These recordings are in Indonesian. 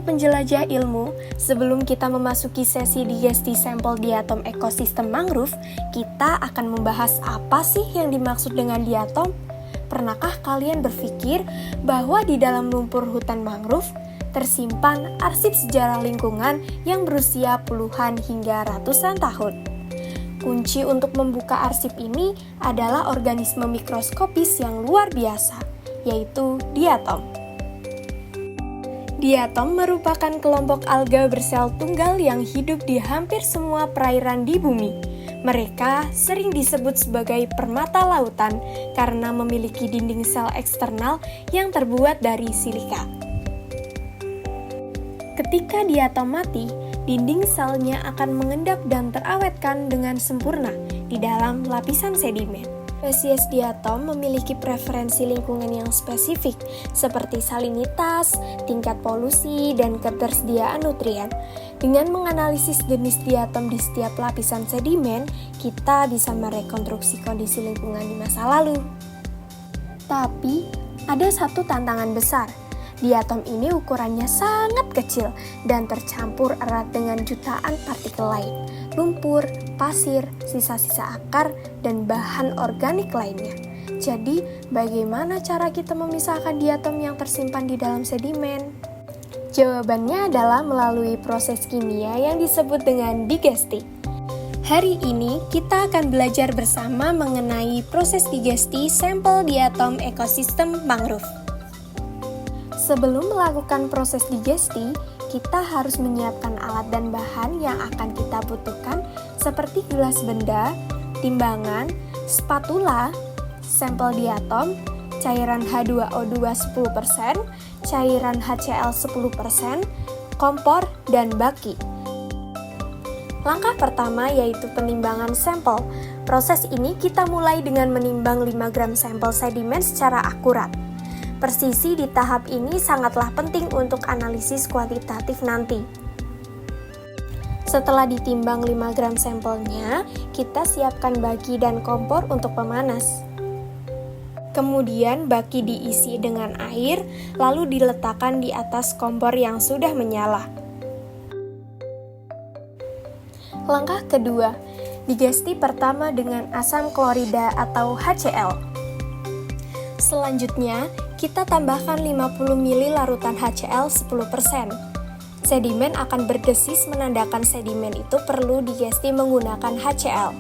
penjelajah ilmu, sebelum kita memasuki sesi digesti sampel diatom ekosistem mangrove, kita akan membahas apa sih yang dimaksud dengan diatom? Pernahkah kalian berpikir bahwa di dalam lumpur hutan mangrove tersimpan arsip sejarah lingkungan yang berusia puluhan hingga ratusan tahun? Kunci untuk membuka arsip ini adalah organisme mikroskopis yang luar biasa, yaitu diatom. Diatom merupakan kelompok alga bersel tunggal yang hidup di hampir semua perairan di bumi. Mereka sering disebut sebagai permata lautan karena memiliki dinding sel eksternal yang terbuat dari silika. Ketika diatom mati, dinding selnya akan mengendap dan terawetkan dengan sempurna di dalam lapisan sedimen. Spesies diatom memiliki preferensi lingkungan yang spesifik, seperti salinitas, tingkat polusi, dan ketersediaan nutrien. Dengan menganalisis jenis diatom di setiap lapisan sedimen, kita bisa merekonstruksi kondisi lingkungan di masa lalu. Tapi, ada satu tantangan besar. Diatom ini ukurannya sangat kecil dan tercampur erat dengan jutaan partikel lain, lumpur, pasir, sisa-sisa akar, dan bahan organik lainnya. Jadi, bagaimana cara kita memisahkan diatom yang tersimpan di dalam sedimen? Jawabannya adalah melalui proses kimia yang disebut dengan digesti. Hari ini, kita akan belajar bersama mengenai proses digesti sampel diatom ekosistem mangrove. Sebelum melakukan proses digesti, kita harus menyiapkan alat dan bahan yang akan kita butuhkan seperti gelas benda, timbangan, spatula, sampel diatom, cairan H2O2 10%, cairan HCl 10%, kompor, dan baki. Langkah pertama yaitu penimbangan sampel. Proses ini kita mulai dengan menimbang 5 gram sampel sedimen secara akurat. Presisi di tahap ini sangatlah penting untuk analisis kuantitatif nanti. Setelah ditimbang 5 gram sampelnya, kita siapkan baki dan kompor untuk pemanas. Kemudian baki diisi dengan air, lalu diletakkan di atas kompor yang sudah menyala. Langkah kedua, digesti pertama dengan asam klorida atau HCl. Selanjutnya, kita tambahkan 50 ml larutan HCl 10%. Sedimen akan berdesis menandakan sedimen itu perlu digesti menggunakan HCl.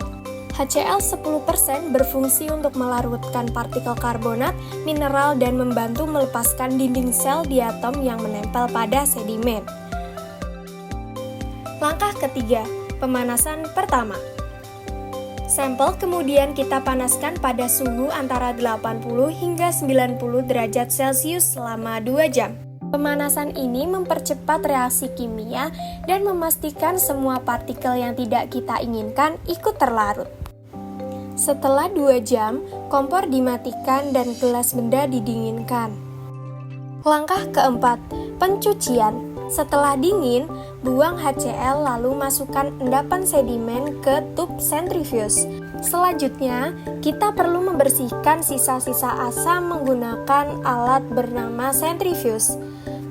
HCl 10% berfungsi untuk melarutkan partikel karbonat, mineral, dan membantu melepaskan dinding sel diatom yang menempel pada sedimen. Langkah ketiga, pemanasan pertama. Sampel kemudian kita panaskan pada suhu antara 80 hingga 90 derajat Celcius selama 2 jam. Pemanasan ini mempercepat reaksi kimia dan memastikan semua partikel yang tidak kita inginkan ikut terlarut. Setelah 2 jam, kompor dimatikan dan gelas benda didinginkan. Langkah keempat, pencucian. Setelah dingin, buang HCl lalu masukkan endapan sedimen ke tub sentrifuge. Selanjutnya, kita perlu membersihkan sisa-sisa asam menggunakan alat bernama sentrifuge.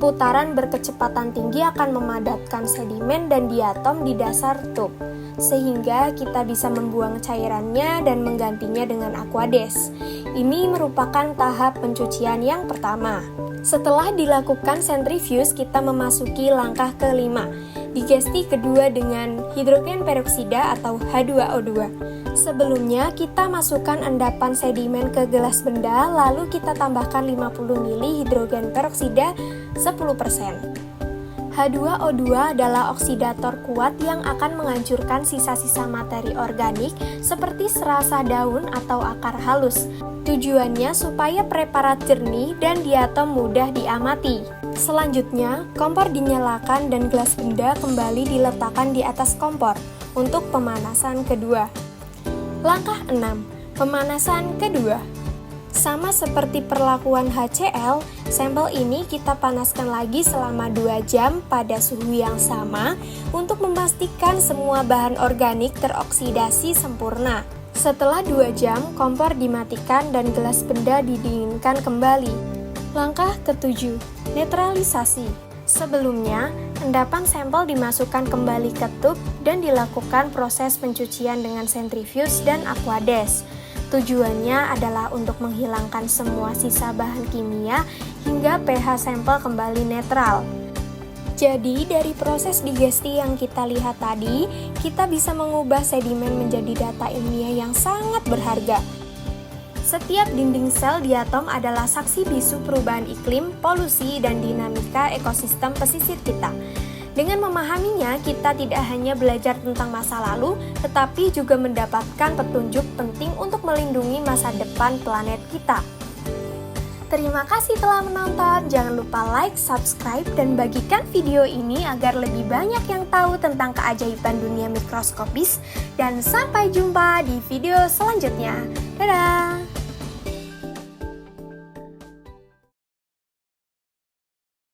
Putaran berkecepatan tinggi akan memadatkan sedimen dan diatom di dasar tub, sehingga kita bisa membuang cairannya dan menggantinya dengan aqueous. Ini merupakan tahap pencucian yang pertama. Setelah dilakukan sentrifuge, kita memasuki langkah kelima, digesti kedua dengan hidrogen peroksida atau H2O2. Sebelumnya, kita masukkan endapan sedimen ke gelas benda, lalu kita tambahkan 50 ml hidrogen peroksida 10%. H2O2 adalah oksidator kuat yang akan menghancurkan sisa-sisa materi organik seperti serasa daun atau akar halus. Tujuannya supaya preparat jernih dan diatom mudah diamati. Selanjutnya, kompor dinyalakan dan gelas benda kembali diletakkan di atas kompor untuk pemanasan kedua. Langkah 6. Pemanasan kedua. Sama seperti perlakuan HCl, sampel ini kita panaskan lagi selama 2 jam pada suhu yang sama untuk memastikan semua bahan organik teroksidasi sempurna. Setelah 2 jam, kompor dimatikan dan gelas benda didinginkan kembali. Langkah ketujuh, netralisasi. Sebelumnya, endapan sampel dimasukkan kembali ke tub dan dilakukan proses pencucian dengan sentrifuge dan aquades. Tujuannya adalah untuk menghilangkan semua sisa bahan kimia hingga pH sampel kembali netral. Jadi, dari proses digesti yang kita lihat tadi, kita bisa mengubah sedimen menjadi data ilmiah yang sangat berharga. Setiap dinding sel di atom adalah saksi bisu perubahan iklim, polusi, dan dinamika ekosistem pesisir kita. Dengan memahaminya, kita tidak hanya belajar tentang masa lalu, tetapi juga mendapatkan petunjuk penting untuk melindungi masa depan planet kita. Terima kasih telah menonton, jangan lupa like, subscribe, dan bagikan video ini agar lebih banyak yang tahu tentang keajaiban dunia mikroskopis. Dan sampai jumpa di video selanjutnya. Dadah!